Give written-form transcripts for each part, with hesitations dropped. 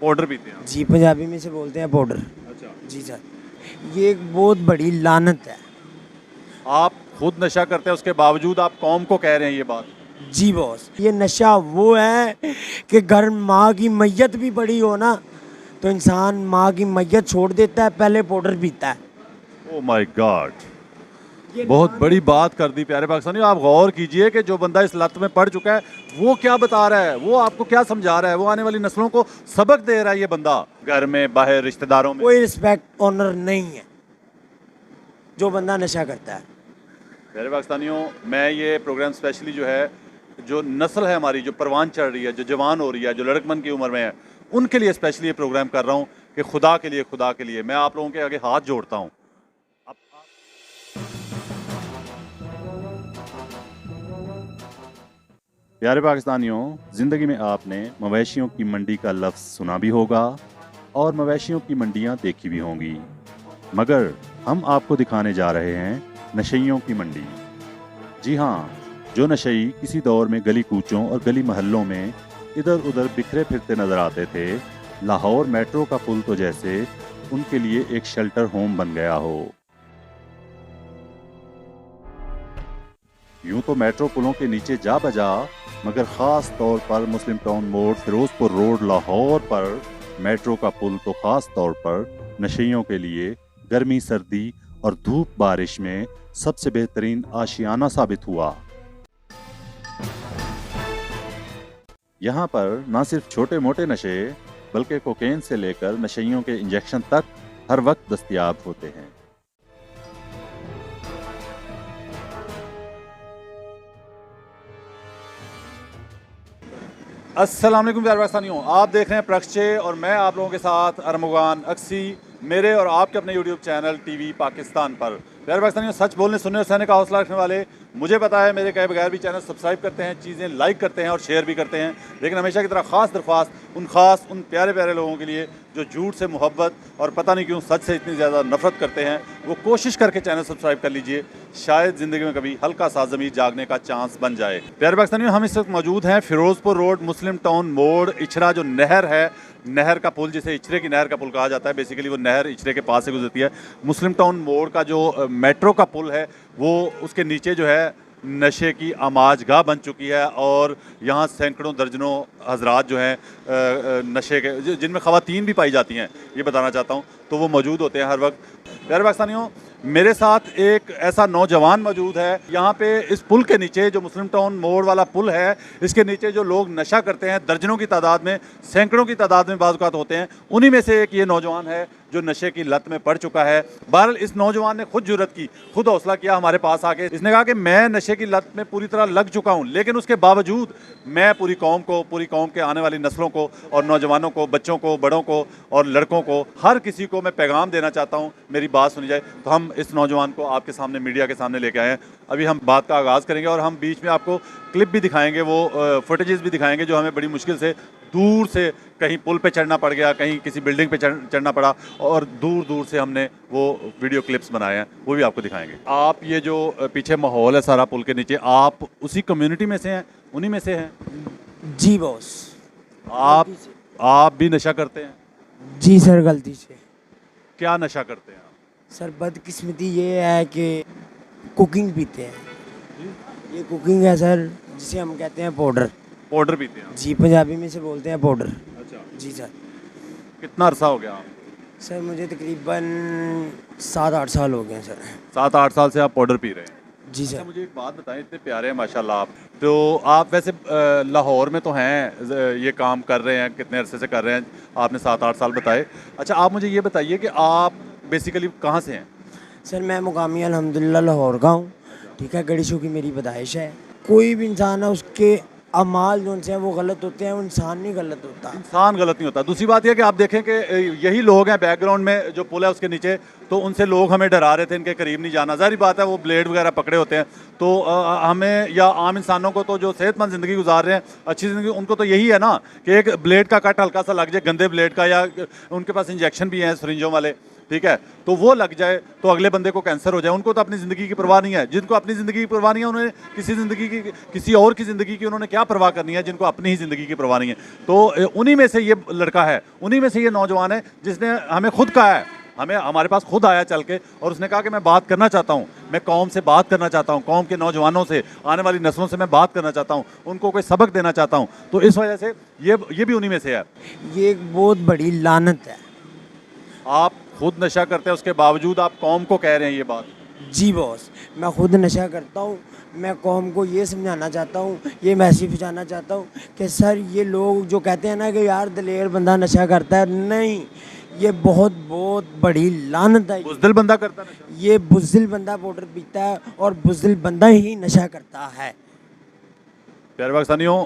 Powder पीते हैं आप? जी, पंजाबी में से बोलते हैं पाउडर। अच्छा। जी सर, ये एक बहुत बड़ी लानत है। आप खुद नशा करते हैं, उसके बावजूद आप कौम को कह रहे हैं ये बात? जी बॉस, ये नशा वो है कि घर माँ की मैयत भी पड़ी हो ना, तो इंसान माँ की मैयत छोड़ देता है, पहले पाउडर पीता है। ओ माय गॉड, ये बहुत लानत- बड़ी बात कर दी प्यारे पाकिस्तानी। आप गौर कीजिए कि जो बंदा इस लत में पड़ चुका है वो क्या बता रहा है, वो आपको क्या समझा रहा है, वो आने वाली नस्लों को सबक दे रहा है। ये बंदा घर में, बाहर, रिश्तेदारों में कोई रिस्पेक्ट ऑनर नहीं है जो बंदा नशा करता है। प्यारे पाकिस्तानियों, मैं ये प्रोग्राम स्पेशली जो है, जो नस्ल है हमारी, जो परवान चढ़ रही है, जो जवान हो रही है, जो लड़कपन की उम्र में है, उनके लिए स्पेशली ये प्रोग्राम कर रहा हूँ कि खुदा के लिए, खुदा के लिए मैं आप लोगों के आगे हाथ जोड़ता हूँ। प्यारे पाकिस्तानियों, ज़िंदगी में आपने मवेशियों की मंडी का लफ्ज़ सुना भी होगा और मवेशियों की मंडियाँ देखी भी होंगी, मगर हम आपको दिखाने जा रहे हैं नशइयों की मंडी। जी हाँ, जो नशई किसी दौर में गली कूचों और गली महल्लों में इधर उधर बिखरे फिरते नजर आते थे, लाहौर मेट्रो का पुल तो जैसे उनके लिए एक शेल्टर होम बन गया हो। यूं तो मेट्रो पुलों के नीचे जा बजा, मगर खास तौर पर मुस्लिम टाउन मोड़, फिरोजपुर रोड, लाहौर पर मेट्रो का पुल तो खास तौर पर नशइयों के लिए गर्मी, सर्दी और धूप बारिश में सबसे बेहतरीन आशियाना साबित हुआ। यहाँ पर न सिर्फ छोटे मोटे नशे, बल्कि कोकेन से लेकर नशइयों के इंजेक्शन तक हर वक्त दस्तयाब होते हैं। अस्सलाम वालेकुम प्यारे पाकिस्तानियों, आप देख रहे हैं प्रक्षे और मैं आप लोगों के साथ अरमुगान अक्सी, मेरे और आपके अपने यूट्यूब चैनल टीवी पाकिस्तान पर। प्यारे पाकिस्तानियों, सच बोलने, सुनने और सहने का हौसला रखने वाले मुझे पता है मेरे कहे बगैर भी चैनल सब्सक्राइब करते हैं, चीज़ें लाइक करते हैं और शेयर भी करते हैं, लेकिन हमेशा की तरह ख़ास दरख्वास्त उन प्यारे प्यारे लोगों के लिए जो झूठ से मोहब्बत और पता नहीं क्यों सच से इतनी ज़्यादा नफरत करते हैं, वो कोशिश करके चैनल सब्सक्राइब कर लीजिए। शायद ज़िंदगी में कभी हल्का सा ज़मीर जागने का चांस बन जाए। प्यारे पाकिस्तानियों, हम इस वक्त मौजूद हैं फिरोजपुर रोड, मुस्लिम टाउन मोड़, इचरा जो नहर है, नहर का पुल, जिसे इचरे की नहर का पुल कहा जाता है, बेसिकली वो नहर इचरे के पास से गुजरती है। मुस्लिम टाउन मोड़ का जो मेट्रो का पुल है, वो उसके नीचे जो है नशे की आमाजगाह बन चुकी है और यहाँ सैकड़ों दर्जनों हजरात जो हैं नशे के, जिनमें ख़वातीन भी पाई जाती हैं, ये बताना चाहता हूँ, तो वो मौजूद होते हैं हर वक्त। प्यारे पाकिस्तानियों, मेरे साथ एक ऐसा नौजवान मौजूद है। यहाँ पे इस पुल के नीचे, जो मुस्लिम टाउन मोड़ वाला पुल है, इसके नीचे जो लोग नशा करते हैं, दर्जनों की तादाद में, सैकड़ों की तादाद में बाज़ औक़ात होते हैं, उन्हीं में से एक ये नौजवान है जो नशे की लत में पड़ चुका है। बहरहाल इस नौजवान ने खुद जुर्रत की, खुद हौसला किया हमारे पास आके। इसने कहा कि मैं नशे की लत में पूरी तरह लग चुका हूँ, लेकिन उसके बावजूद मैं पूरी कौम के आने वाली नस्लों को और नौजवानों को, बच्चों को, बड़ों को और लड़कों को, हर किसी को मैं पैगाम देना चाहता हूँ, मेरी बात सुनी जाए। तो हम इस नौजवान को आपके सामने, मीडिया के सामने लेके आए हैं। अभी हम बात का आगाज़ करेंगे और हम बीच में आपको क्लिप भी दिखाएंगे, वो फुटेजेस भी दिखाएंगे जो हमें बड़ी मुश्किल से, दूर से, कहीं पुल पे चढ़ना पड़ गया, कहीं किसी बिल्डिंग पे चढ़ना पड़ा और दूर दूर से हमने वो वीडियो क्लिप्स बनाए हैं, वो भी आपको दिखाएंगे। आप ये जो पीछे माहौल है सारा पुल के नीचे, आप उसी कम्युनिटी में से हैं, उन्हीं में से हैं? जी बॉस। आप भी नशा करते हैं? जी सर, गलती से। क्या नशा करते हैं आप? सर, बदकिस्मती ये है कि कुकिंग पीते हैं। ये कुकिंग है सर, जिसे हम कहते हैं पाउडर। पाउडर पीते हैं आप? जी, पंजाबी में से बोलते हैं पाउडर। अच्छा। जी सर। कितना अरसा हो गया आप? सर, मुझे तकरीबन 7-8 साल हो गए हैं सर। 7-8 साल से आप पाउडर पी रहे हैं? जी अच्छा, सर। मुझे एक बात बताएं, इतने प्यारे हैं माशाल्लाह आप, तो आप वैसे लाहौर में तो हैं, ये काम कर रहे हैं, कितने अरसे से कर रहे हैं? आपने 7-8 साल बताए। अच्छा, आप मुझे ये बताइए कि आप बेसिकली कहाँ से हैं? सर, मैं मुकामी अल्हम्दुलिल्लाह लाहौर का हूँ। ठीक है, गड़ीशू की मेरी पैदाइश है। कोई भी इंसान है, उसके अमाल जो उनसे हैं वो गलत होते हैं, वो इंसान नहीं गलत होता। इंसान गलत नहीं होता। दूसरी बात यह कि आप देखें कि यही लोग हैं बैकग्राउंड में, जो पुल है उसके नीचे, तो उनसे लोग हमें डरा रहे थे, इनके करीब नहीं जाना। ज़ाहिर बात है, वो ब्लेड वगैरह पकड़े होते हैं, तो हमें या आम इंसानों को, तो जो सेहतमंद ज़िंदगी गुजार रहे हैं, अच्छी ज़िंदगी, उनको तो यही है ना कि एक ब्लेड का कट हल्का सा लग जाए, गंदे ब्लेड का, या उनके पास इंजेक्शन भी हैं सिरिंजों वाले, ठीक है, तो वो लग जाए तो अगले बंदे को कैंसर हो जाए। उनको तो अपनी ज़िंदगी की परवाह नहीं है। जिनको अपनी ज़िंदगी की परवाह नहीं है, उन्हें किसी और की ज़िंदगी की उन्होंने क्या परवाह करनी है, जिनको अपनी ही ज़िंदगी की परवाह नहीं है। तो उन्हीं में से ये लड़का है, उन्हीं में से ये नौजवान है जिसने हमें खुद कहा है, हमारे पास खुद आया चल के, और उसने कहा कि मैं बात करना चाहता हूँ, मैं कौम से बात करना चाहता हूँ, कौम के नौजवानों से, आने वाली नस्लों से मैं बात करना चाहता हूँ, उनको कोई सबक देना चाहता हूँ। तो इस वजह से ये भी उन्हीं में से है। ये एक बहुत बड़ी लानत है। आप खुद नशा करते हैं, उसके बावजूद आप कौम को कह रहे हैं ये बात। जी बॉस, मैं खुद नशा करता हूँ। मैं कौम को ये समझाना चाहता हूँ, ये मैसेज पहुँचाना चाहता हूँ कि सर ये लोग जो कहते हैं ना कि यार दलेर बंदा नशा करता है, नहीं, ये बहुत बहुत बड़ी लानत है। बुज़दिल बंदा करता है नशा। ये बुज़दिल बंदा पाउडर पीता है और बुज़दिल बंदा ही नशा करता है। प्यारे पाकिस्तानियों,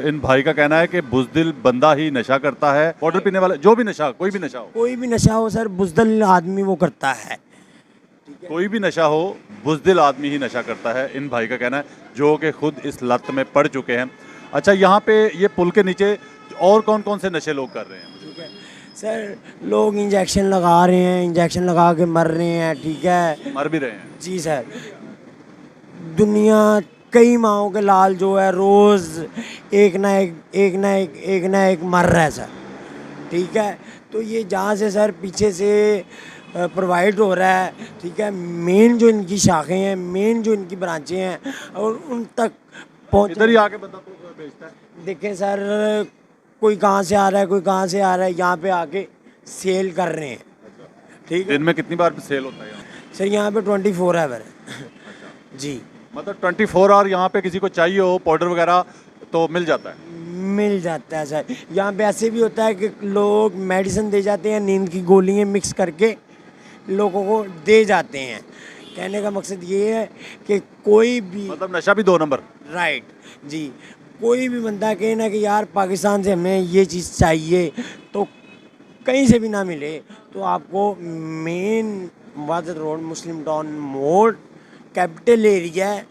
इन भाई का कहना है कि बुज़दिल बंदा ही नशा करता है। पाउडर पीने वाला, जो भी नशा, कोई भी नशा हो, कोई भी नशा हो सर, बुज़दिल आदमी वो करता है। कोई भी नशा हो, बुज़दिल आदमी ही नशा करता है, इन भाई का कहना है, जो कि खुद इस लत में पड़ चुके हैं। अच्छा, यहाँ पे ये पुल के नीचे और कौन कौन से नशे लोग कर रहे हैं? ठीक है सर, लोग इंजेक्शन लगा रहे हैं, इंजेक्शन लगा के मर रहे हैं, ठीक है, मर भी रहे हैं। जी सर। दुनिया कई माओं के लाल जो है रोज़ एक ना एक मर रहा है सर, ठीक है। तो ये जहाँ से सर पीछे से प्रोवाइड हो रहा है, ठीक है, मेन जो इनकी शाखें हैं, मेन जो इनकी ब्रांचें हैं, और उन तक पहुँच इधर ही आके बंदा तो बेचता है। देखें सर, कोई कहाँ से आ रहा है, कोई कहाँ से आ रहा है, यहाँ पे आके सेल कर रहे हैं, ठीक है। दिन में कितनी बार सेल होता है यहाँ? सर यहाँ पे 24 आवर है। जी, मतलब 24 आवर यहाँ पे किसी को चाहिए हो पाउडर वगैरह तो मिल जाता है। मिल जाता है सर। यहाँ पे ऐसे भी होता है कि लोग मेडिसिन दे जाते हैं, नींद की गोलियाँ मिक्स करके लोगों को दे जाते हैं। कहने का मकसद ये है कि कोई भी, मतलब नशा भी 2 नंबर। राइट जी, कोई भी बंदा कहे ना कि यार पाकिस्तान से हमें ये चीज़ चाहिए, तो कहीं से भी ना मिले तो आपको मेन वाजद रोड, मुस्लिम टाउन मोड़, कैपिटल एरिया है,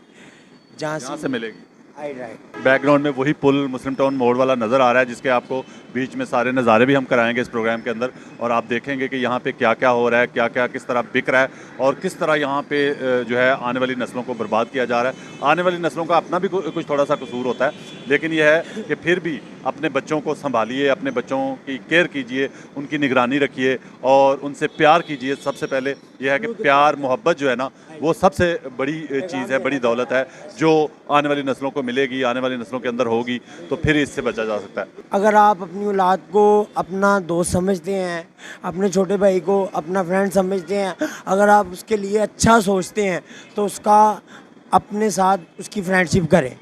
जहाँ यहाँ से से मिलेगी। राइट। बैकग्राउंड में वही पुल मुस्लिम टाउन मोड़ वाला नज़र आ रहा है, जिसके आपको बीच में सारे नज़ारे भी हम कराएंगे इस प्रोग्राम के अंदर, और आप देखेंगे कि यहाँ पे क्या क्या हो रहा है, क्या क्या किस तरह बिक रहा है, और किस तरह यहाँ पे जो है आने वाली नस्लों को बर्बाद किया जा रहा है। आने वाली नस्लों का अपना भी कुछ थोड़ा सा कसूर होता है, लेकिन यह है कि फिर भी अपने बच्चों को संभालिए, अपने बच्चों की केयर कीजिए, उनकी निगरानी रखिए और उनसे प्यार कीजिए। सबसे पहले यह है कि प्यार मोहब्बत जो है ना, वो सबसे बड़ी चीज़ है, बड़ी दौलत है, जो आने वाली नस्लों को मिलेगी, आने वाली नस्लों के अंदर होगी, तो फिर इससे बचा जा सकता है। अगर आप अपनी औलाद को अपना दोस्त समझते हैं, अपने छोटे भाई को अपना फ्रेंड समझते हैं, अगर आप उसके लिए अच्छा सोचते हैं, तो उसका अपने साथ उसकी फ्रेंडशिप करें।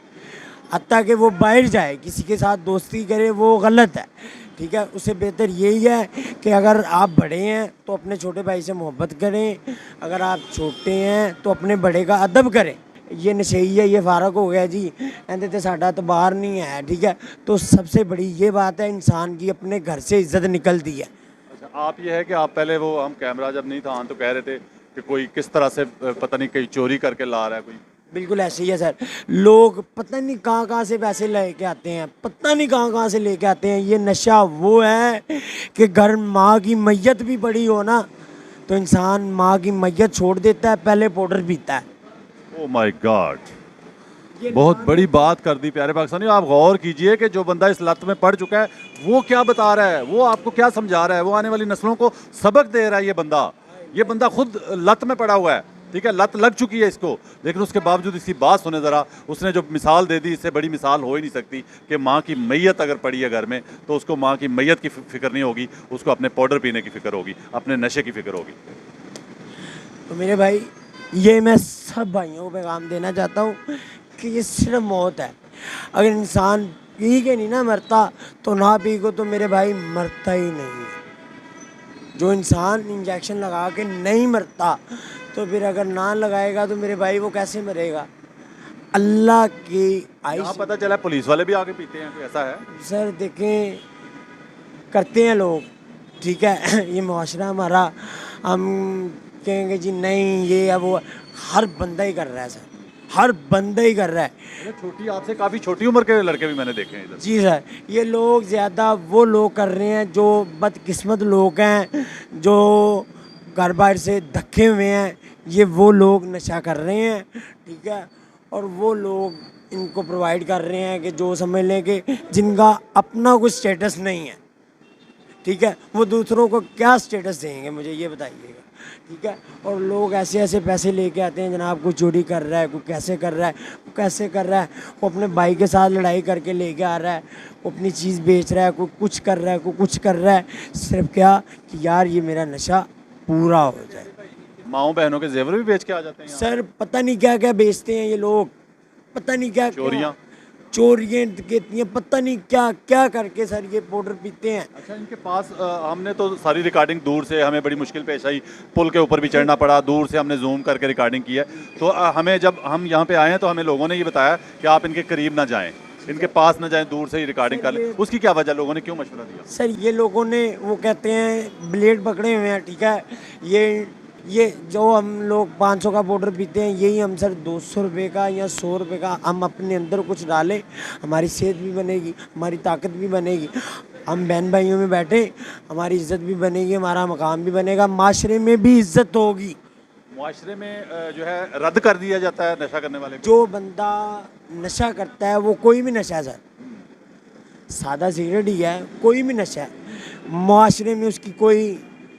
हत्ता कि वो बाहर जाए किसी के साथ दोस्ती करे, वो गलत है, ठीक है। उससे बेहतर यही है कि अगर आप बड़े हैं तो अपने छोटे भाई से मोहब्बत करें, अगर आप छोटे हैं तो अपने बड़े का अदब करें। ये नशेई है, ये फारक हो गया जी, कहते थे साडा तो बाहर नहीं है, ठीक है। तो सबसे बड़ी ये बात है, इंसान की अपने घर से इज्जत निकलती है। अच्छा, आप ये है कि आप पहले वो, हम कैमरा जब नहीं था ऑन तो कह रहे थे कि कोई किस तरह से पता नहीं कहीं चोरी करके ला रहा है कोई। बिल्कुल ऐसे ही है सर, लोग पता नहीं कहाँ से पैसे लेके आते हैं, पता नहीं कहाँ से लेके आते हैं। ये नशा वो है कि घर माँ की मैयत भी पड़ी हो ना, तो इंसान माँ की मैयत छोड़ देता है, पहले पाउडर पीता है। ओह माय गॉड, बहुत बड़ी बात कर दी प्यारे पाकिस्तानियों। आप गौर कीजिए कि जो बंदा इस लत में पड़ चुका है वो क्या बता रहा है, वो आपको क्या समझा रहा है, वो आने वाली नस्लों को सबक दे रहा है। ये बंदा खुद लत में पड़ा हुआ है, ठीक है, लत लग चुकी है इसको, लेकिन उसके बावजूद इसकी बात सुने ज़रा। उसने जो मिसाल दे दी, इससे बड़ी मिसाल हो ही नहीं सकती कि माँ की मैयत अगर पड़ी है घर में तो उसको माँ की मैयत की फ़िक्र नहीं होगी, उसको अपने पाउडर पीने की फ़िक्र होगी, अपने नशे की फ़िक्र होगी। तो मेरे भाई, ये मैं सब भाइयों को पैगाम देना चाहता हूँ कि ये सिर्फ मौत है। अगर इंसान पी के नहीं ना मरता तो ना पी को तो मेरे भाई मरता ही नहीं है। जो इंसान इंजेक्शन लगा के नहीं मरता तो फिर अगर ना लगाएगा तो मेरे भाई वो कैसे मरेगा। अल्लाह की यहाँ पता चला पुलिस वाले भी आके पीते हैं, तो ऐसा है सर, देखें, करते हैं लोग, ठीक है। ये मुआशरा हमारा, हम कहेंगे जी नहीं ये अब वो, हर बंदा ही कर रहा है सर, हर बंदा ही कर रहा है। छोटी, आपसे काफ़ी छोटी उम्र के लड़के भी मैंने देखे हैं इधर। जी सर, ये लोग ज़्यादा वो लोग कर रहे हैं जो बदकिस्मत लोग हैं, जो घर बाहर से धक्के हुए हैं, ये वो लोग नशा कर रहे हैं, ठीक है। और वो लोग इनको प्रोवाइड कर रहे हैं कि जो समझ लें कि जिनका अपना कोई स्टेटस नहीं है, ठीक है, वो दूसरों को क्या स्टेटस देंगे, मुझे ये बताइएगा, ठीक है। और लोग ऐसे ऐसे पैसे लेके आते हैं, जनाब कोई चोरी कर रहा है, कोई कैसे कर रहा है, कोई कैसे कर रहा है, वो अपने भाई के साथ लड़ाई करके लेके आ रहा है, वो अपनी चीज़ बेच रहा है, कोई कुछ कर रहा है, कोई कुछ कर रहा है, सिर्फ क्या कि यार ये मेरा नशा पूरा हो जाए। माओ बहनों के जेवर भी बेच के आ जाते हैं यहाँ? सर पता नहीं क्या क्या बेचते हैं ये लोग, पता नहीं क्या चोरियाँ? चोरियाँ कितनी हैं, पता नहीं क्या क्या करके सर ये पाउडर पीते हैं। अच्छा, इनके पास हमने तो सारी रिकॉर्डिंग दूर से, हमें बड़ी मुश्किल पेश आई, पुल के ऊपर भी चढ़ना पड़ा, दूर से हमने जूम करके रिकॉर्डिंग की है। तो हमें जब हम यहाँ पे आए हैं तो हमें लोगों ने ये बताया कि आप इनके करीब ना जाएं, इनके पास ना जाएं, दूर से ही रिकॉर्डिंग कर लें। उसकी क्या वजह, लोगों ने क्यों मशवरा दिया? सर ये लोगों ने, वो कहते हैं ब्लेड पकड़े हुए हैं, ठीक है, ये जो हम लोग 500 का पाउडर पीते हैं, यही हम सर 200 रुपये का या 100 रुपये का हम अपने अंदर कुछ डालें, हमारी सेहत भी बनेगी, हमारी ताकत भी बनेगी, हम बहन भाइयों में बैठे, हमारी इज्जत भी बनेगी, हमारा मकाम भी बनेगा, माशरे में भी इज्जत होगी। मुआशरे में जो है रद्द कर दिया जाता है नशा करने वाले को। जो बंदा नशा करता है, वो कोई भी नशा है सर, सादा सिगरेट ही है, कोई भी नशा है, माशरे में उसकी कोई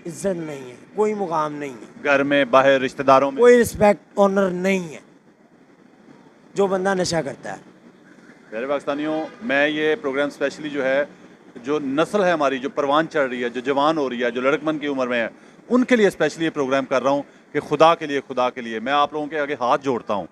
इज्जत नहीं है, कोई मुकाम नहीं है, घर में, बाहर, रिश्तेदारों में कोई रिस्पेक्ट ऑनर नहीं है जो बंदा नशा करता है। प्यारे पाकिस्तानियों, मैं ये प्रोग्राम स्पेशली जो है, जो नस्ल है हमारी, जो परवान चढ़ रही है, जो जवान हो रही है, जो लड़कपन की उम्र में है, उनके लिए स्पेशली ये प्रोग्राम कर रहा हूँ कि खुदा के लिए मैं आप लोगों के आगे हाथ जोड़ता हूँ।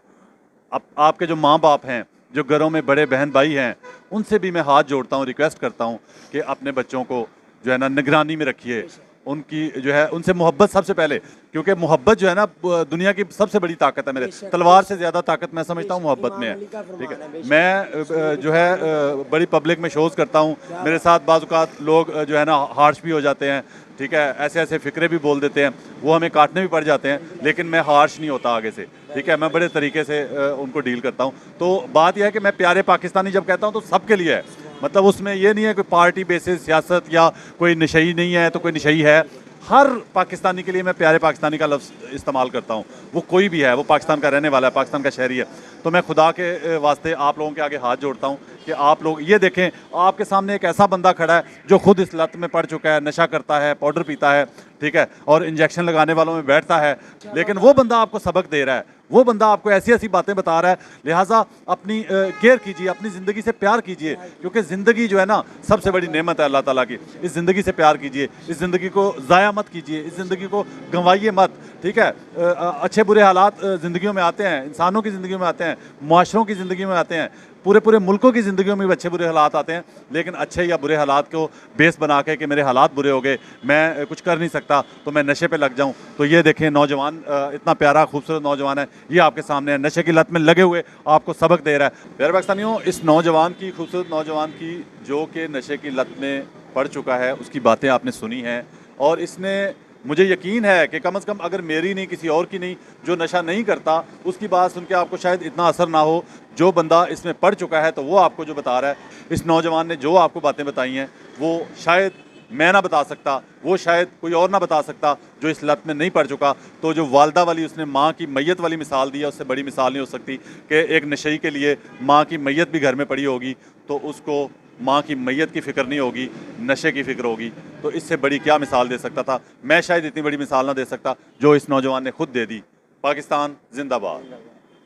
आपके जो माँ बाप हैं, जो घरों में बड़े बहन भाई हैं, उनसे भी मैं हाथ जोड़ता हूँ, रिक्वेस्ट करता हूँ कि अपने बच्चों को जो है ना निगरानी में रखिए, उनकी जो है उनसे मोहब्बत सबसे पहले, क्योंकि मोहब्बत जो है ना दुनिया की सबसे बड़ी ताकत है। मेरे तलवार से ज़्यादा ताकत मैं समझता हूँ मोहब्बत में है, ठीक है। मैं जो है बड़ी पब्लिक में शोज़ करता हूँ, मेरे साथ बाज़ औक़ात लोग जो है ना हार्श भी हो जाते हैं, ठीक है, ऐसे ऐसे फ़िक्रे भी बोल देते हैं, वो हमें काटने भी पड़ जाते हैं, लेकिन मैं हार्श नहीं होता आगे से, ठीक है, मैं बड़े तरीके से उनको डील करता हूँ। तो बात यह है कि मैं प्यारे पाकिस्तानी जब कहता हूँ तो सबके लिए है, मतलब उसमें ये नहीं है कोई पार्टी बेसिस सियासत या कोई नशई नहीं है तो कोई नशई है, हर पाकिस्तानी के लिए मैं प्यारे पाकिस्तानी का लफ्ज़ इस्तेमाल करता हूँ, वो कोई भी है, वो पाकिस्तान का रहने वाला है, पाकिस्तान का शहरी है। तो मैं खुदा के वास्ते आप लोगों के आगे हाथ जोड़ता हूँ कि आप लोग ये देखें, आपके सामने एक ऐसा बंदा खड़ा है जो खुद इस लत में पड़ चुका है, नशा करता है, पाउडर पीता है, ठीक है, और इंजेक्शन लगाने वालों में बैठता है, लेकिन वो बंदा आपको सबक दे रहा है, वो बंदा आपको ऐसी ऐसी बातें बता रहा है। लिहाजा अपनी केयर कीजिए, अपनी ज़िंदगी से प्यार कीजिए, क्योंकि ज़िंदगी जो है ना सबसे बड़ी नेमत है अल्लाह ताला की। इस ज़िंदगी से प्यार कीजिए, इस ज़िंदगी को ज़ाया मत कीजिए, इस ज़िंदगी को गंवाइए मत, ठीक है। अच्छे बुरे हालात ज़िंदगियों में आते हैं, इंसानों की ज़िंदगी में आते हैं, मुआशरों की ज़िंदगी में आते हैं, पूरे पूरे मुल्कों की ज़िंदगियों में भी अच्छे बुरे हालात आते हैं, लेकिन अच्छे या बुरे हालात को बेस बना के कि मेरे हालात बुरे हो गए, मैं कुछ कर नहीं सकता तो मैं नशे पे लग जाऊं। तो ये देखें नौजवान, इतना प्यारा खूबसूरत नौजवान है, ये आपके सामने है, नशे की लत में लगे हुए आपको सबक दे रहा है। प्यारे पाकिस्तानियों, इस नौजवान की, खूबसूरत नौजवान की, जो कि नशे की लत में पड़ चुका है, उसकी बातें आपने सुनी हैं, और इसने, मुझे यकीन है कि कम से कम अगर मेरी नहीं, किसी और की नहीं, जो नशा नहीं करता, उसकी बात सुन के आपको शायद इतना असर ना हो। जो बंदा इसमें पड़ चुका है तो वो आपको जो बता रहा है, इस नौजवान ने जो आपको बातें बताई हैं, वो शायद मैं ना बता सकता, वो शायद कोई और ना बता सकता जो इस लत में नहीं पड़ चुका। तो जो वालदा वाली उसने माँ की मैयत वाली मिसाल दी है, उससे बड़ी मिसाल नहीं हो सकती कि एक नशई के लिए माँ की मैयत भी घर में पड़ी होगी तो उसको माँ की मैयत की फ़िक्र नहीं होगी, नशे की फ़िक्र होगी। तो इससे बड़ी क्या मिसाल दे सकता था, मैं शायद इतनी बड़ी मिसाल ना दे सकता जो इस नौजवान ने खुद दे दी। पाकिस्तान जिंदाबाद।